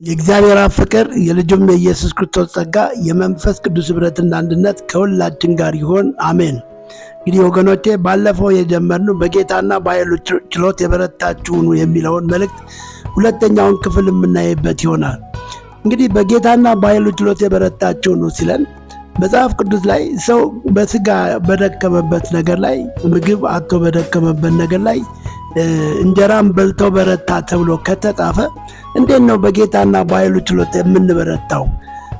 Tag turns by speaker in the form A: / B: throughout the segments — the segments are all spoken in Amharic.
A: የእግዚአብሔር አብ ፍቅር የልጁም የኢየሱስ ክርስቶስ ጸጋ የመንፈስ ቅዱስ ኅብረትና አንድነት ከሁላችን ጋር ይሆን፣ አሜን። እንግዲህ ወገኖቼ ባለፈው የጀመርነው በጌታና በኃይሉ ችሎት የበረታችሁ ሁኑ የሚለውን መልእክት ሁለተኛውን ክፍል የምናይበት ይሆናል። እንግዲህ በጌታና በኃይሉ ችሎት የበረታችሁ ሁኑ ሲለን መጽሐፍ ቅዱስ ላይ ሰው በስጋ በደከመበት ነገር ላይ ምግብ አጥቶ በደከመበት ነገር ላይ እንጀራም በልቶ በረታ ተብሎ ከተጻፈ እንዴት ነው በጌታና በኃይሉ ችሎት የምንበረታው?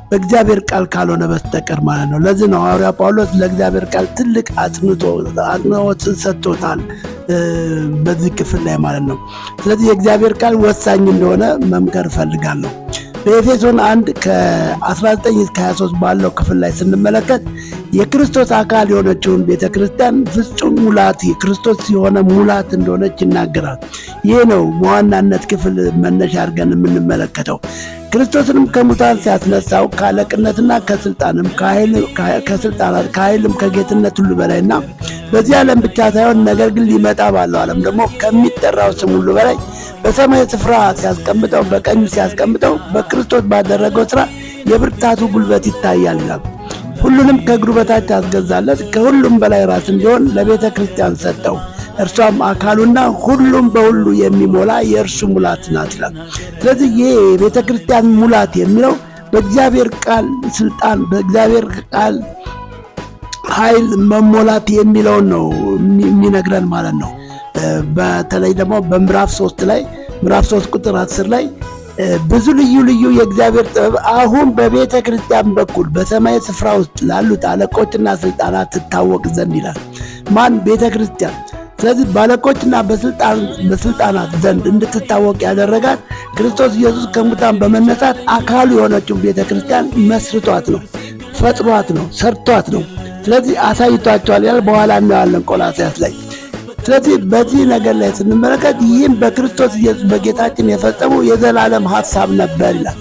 A: በእግዚአብሔር ቃል ካልሆነ በስተቀር ማለት ነው። ለዚህ ነው ሐዋርያ ጳውሎስ ለእግዚአብሔር ቃል ትልቅ አጽንዖት ሰጥቶታል በዚህ ክፍል ላይ ማለት ነው። ስለዚህ የእግዚአብሔር ቃል ወሳኝ እንደሆነ መምከር እፈልጋለሁ። በኤፌሶን 1 ከ19 እስከ 23 ባለው ክፍል ላይ ስንመለከት የክርስቶስ አካል የሆነችውን ቤተክርስቲያን ፍጹም ሙላት የክርስቶስ የሆነ ሙላት እንደሆነች ይናገራል። ይህ ነው በዋናነት ክፍል መነሻ አድርገን የምንመለከተው። ክርስቶስንም ከሙታን ሲያስነሳው ከአለቅነትና ከኃይልም ከጌትነት ሁሉ በላይና በዚህ ዓለም ብቻ ሳይሆን ነገር ግን ሊመጣ ባለው ዓለም ደግሞ ከሚጠራው ስም ሁሉ በላይ በሰማይ ስፍራ ሲያስቀምጠው በቀኙ ሲያስቀምጠው በክርስቶስ ባደረገው ሥራ የብርታቱ ጉልበት ይታያል ይላል። ሁሉንም ከእግሩ በታች ያስገዛለት ከሁሉም በላይ ራስ እንዲሆን ለቤተ ክርስቲያን ሰጠው። እርሷም አካሉና ሁሉም በሁሉ የሚሞላ የእርሱ ሙላት ናት ይላል። ስለዚህ ይህ የቤተ ክርስቲያን ሙላት የሚለው በእግዚአብሔር ቃል ስልጣን በእግዚአብሔር ቃል ኃይል መሞላት የሚለውን ነው የሚነግረን ማለት ነው። በተለይ ደግሞ በምዕራፍ 3 ቁጥር 10 ላይ ብዙ ልዩ ልዩ የእግዚአብሔር ጥበብ አሁን በቤተ ክርስቲያን በኩል በሰማይ ስፍራ ውስጥ ላሉት አለቆችና ስልጣናት ትታወቅ ዘንድ ይላል። ማን? ቤተ ክርስቲያን። ስለዚህ ባለቆችና በስልጣናት ዘንድ እንድትታወቅ ያደረጋት ክርስቶስ ኢየሱስ ከሙታን በመነሳት አካሉ የሆነችው ቤተ ክርስቲያን መስርቷት ነው፣ ፈጥሯት ነው፣ ሰርቷት ነው። ስለዚህ አሳይቷቸዋል ይላል። በኋላ እናያለን ቆላስይስ ላይ። ስለዚህ በዚህ ነገር ላይ ስንመለከት ይህም በክርስቶስ ኢየሱስ በጌታችን የፈጸመው የዘላለም ሐሳብ ነበር ይላል።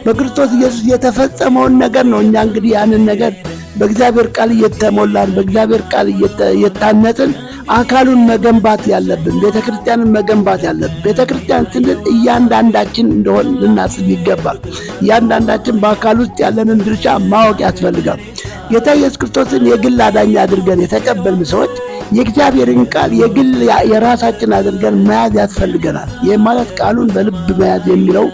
A: በክርስቶስ ኢየሱስ የተፈጸመውን ነገር ነው እኛ እንግዲህ ያንን ነገር በእግዚአብሔር ቃል እየተሞላን በእግዚአብሔር ቃል እየታነጽን አካሉን መገንባት ያለብን፣ ቤተክርስቲያንን መገንባት ያለብን። ቤተክርስቲያን ስንል እያንዳንዳችን እንደሆን ልናስብ ይገባል። እያንዳንዳችን በአካል ውስጥ ያለንን ድርሻ ማወቅ ያስፈልጋል። ጌታ ኢየሱስ ክርስቶስን የግል አዳኝ አድርገን የተቀበልን ሰዎች የእግዚአብሔርን ቃል የግል የራሳችን አድርገን መያዝ ያስፈልገናል። ይህ ማለት ቃሉን በልብ መያዝ የሚለው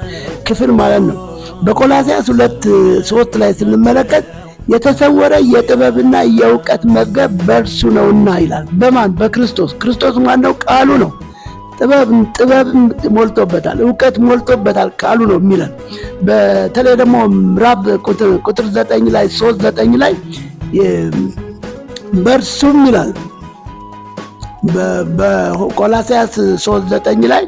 A: ክፍል ማለት ነው። በቆላስይስ 2:3 ላይ ስንመለከት የተሰወረ የጥበብና የእውቀት መዝገብ በእርሱ ነውና ይላል። በማን? በክርስቶስ። ክርስቶስ ማነው? ቃሉ ነው። ጥበብ ሞልቶበታል፣ እውቀት ሞልቶበታል ቃሉ ነው የሚለን። በተለይ ደግሞ ምዕራፍ ቁጥር 9 ላይ 3:9 ላይ በእርሱም ይላል። በቆላስይስ 3:9 ላይ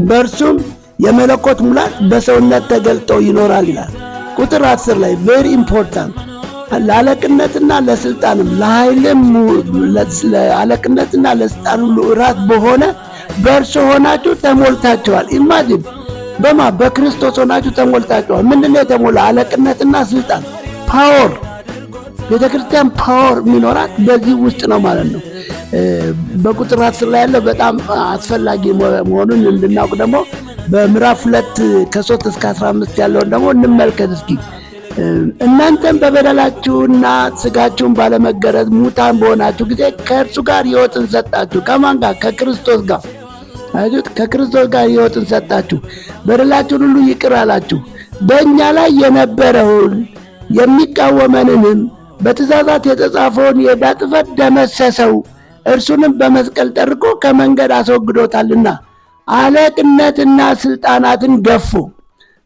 A: በእርሱም የመለኮት ሙላት በሰውነት ተገልጦ ይኖራል ይላል። ቁጥር 10 ላይ ቬሪ ኢምፖርታንት ለአለቅነትና ለስልጣንም ለኃይልም ለአለቅነትና ለስልጣን ሁሉ ራስ በሆነ በእርሱ ሆናችሁ ተሞልታችኋል። ኢማጂን በክርስቶስ ሆናችሁ ተሞልታችኋል። ምንድነው የተሞላ? አለቅነትና ስልጣን፣ ፓወር። ቤተክርስቲያን ፓወር የሚኖራት በዚህ ውስጥ ነው ማለት ነው። በቁጥር 10 ላይ ያለው በጣም አስፈላጊ መሆኑን እንድናውቅ ደግሞ በምዕራፍ 2 ከ3 እስከ 15 ያለውን ደግሞ እንመልከት እስኪ። እናንተም በበደላችሁና ስጋችሁን ባለመገረዝ ሙታን በሆናችሁ ጊዜ ከእርሱ ጋር ሕይወትን ሰጣችሁ። ከማን ጋር? ከክርስቶስ ጋር። አዩት፣ ከክርስቶስ ጋር ሕይወትን ሰጣችሁ። በደላችሁን ሁሉ ይቅር አላችሁ። በእኛ ላይ የነበረውን የሚቃወመንንም በትእዛዛት የተጻፈውን የዕዳ ጽሕፈት ደመሰሰው። እርሱንም በመስቀል ጠርቆ ከመንገድ አስወግዶታልና አለቅነትና ስልጣናትን ገፎ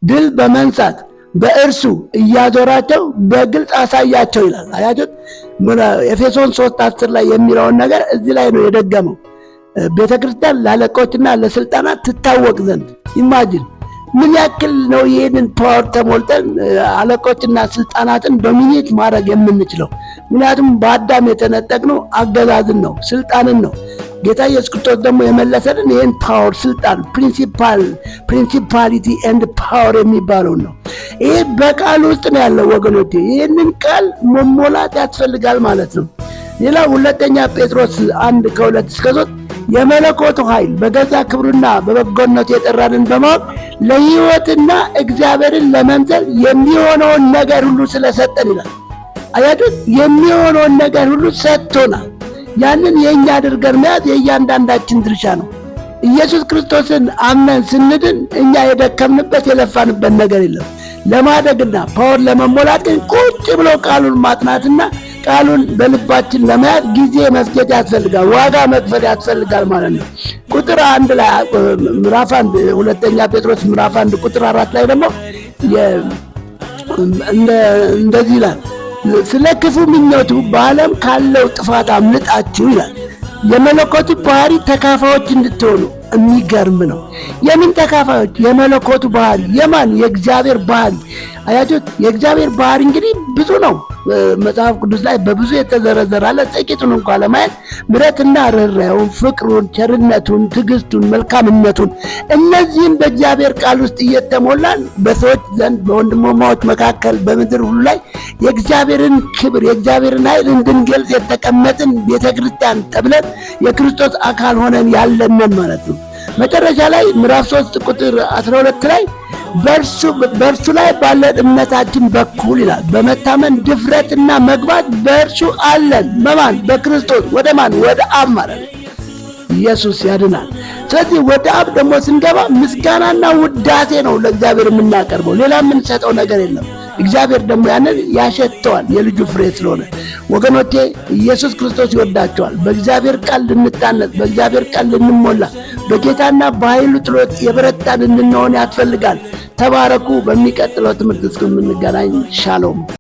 A: ድል በመንሳት በእርሱ እያዞራቸው በግልጽ አሳያቸው ይላል። አያችሁት? ኤፌሶን 3:10 ላይ የሚለውን ነገር እዚህ ላይ ነው የደገመው። ቤተክርስቲያን ለአለቆችና ለስልጣናት ትታወቅ ዘንድ። ኢማጂን ምን ያክል ነው ይህንን ፓወር ተሞልተን አለቆችና ስልጣናትን ዶሚኔት ማድረግ የምንችለው? ምክንያቱም በአዳም የተነጠቅነው አገዛዝን ነው፣ ስልጣንን ነው። ጌታ ኢየሱስ ክርስቶስ ደግሞ የመለሰልን ይህን ፓወር፣ ስልጣን፣ ፕሪንሲፓሊቲ ኤንድ ፓወር የሚባለውን ነው። ይህ በቃል ውስጥ ነው ያለው ወገኖቼ። ይህንን ቃል መሞላት ያስፈልጋል ማለት ነው። ሌላ ሁለተኛ ጴጥሮስ 1:2-3 የመለኮቱ ኃይል በገዛ ክብሩና በበጎነቱ የጠራንን በማወቅ ለሕይወትና እግዚአብሔርን ለመምሰል የሚሆነውን ነገር ሁሉ ስለሰጠን ይላል። አያችሁት? የሚሆነውን ነገር ሁሉ ሰጥቶናል። ያንን የእኛ አድርገን መያዝ የእያንዳንዳችን ድርሻ ነው። ኢየሱስ ክርስቶስን አምነን ስንድን እኛ የደከምንበት የለፋንበት ነገር የለም። ለማደግና ፓወር ለመሞላት ግን ቁጭ ብሎ ቃሉን ማጥናትና ቃሉን በልባችን ለመያዝ ጊዜ መፍጀት ያስፈልጋል፣ ዋጋ መክፈል ያስፈልጋል ማለት ነው። ቁጥር 1 ላይ ምዕራፍ 1 ሁለተኛ ጴጥሮስ ምዕራፍ 1 ቁጥር 4 ላይ ደግሞ እንደዚህ ይላል፣ ስለ ክፉ ምኞቱ በዓለም ካለው ጥፋት አምልጣችሁ ይላል የመለኮቱ ባህሪ ተካፋዮች እንድትሆኑ። የሚገርም ነው። የምን ተካፋዮች? የመለኮቱ ባህሪ። የማን? የእግዚአብሔር ባህሪ። አያችሁት? የእግዚአብሔር ባህሪ እንግዲህ ብዙ ነው። መጽሐፍ ቅዱስ ላይ በብዙ የተዘረዘራለ። ጥቂቱን እንኳን ለማየት ምሕረትና ርኅራኄውን፣ ፍቅሩን፣ ቸርነቱን፣ ትዕግስቱን፣ መልካምነቱን እነዚህም በእግዚአብሔር ቃል ውስጥ እየተሞላን በሰዎች ዘንድ በወንድማማቾች መካከል በምድር ሁሉ ላይ የእግዚአብሔርን ክብር የእግዚአብሔርን ኃይል እንድንገልጽ የተቀመጥን ቤተክርስቲያን ተብለን የክርስቶስ አካል ሆነን ያለንን ማለት ነው። መጨረሻ ላይ ምዕራፍ 3 ቁጥር 12 ላይ በእርሱ ላይ ባለ እምነታችን በኩል ይላል በመታመን ድፍረትና መግባት በእርሱ አለን። በማን? በክርስቶስ። ወደ ማን? ወደ አብ ማለት ነው። ኢየሱስ ያድናል። ስለዚህ ወደ አብ ደግሞ ስንገባ ምስጋናና ውዳሴ ነው ለእግዚአብሔር የምናቀርበው። ሌላ የምንሰጠው ነገር የለም። እግዚአብሔር ደግሞ ያንን ያሸተዋል የልጁ ፍሬ ስለሆነ። ወገኖቼ ኢየሱስ ክርስቶስ ይወዳቸዋል። በእግዚአብሔር ቃል ልንታነጽ፣ በእግዚአብሔር ቃል ልንሞላ፣ በጌታና በኃይሉ ጥሎት የበረታን እንድንሆን ያስፈልጋል። ተባረኩ። በሚቀጥለው ትምህርት እስከምንገናኝ ሻሎም።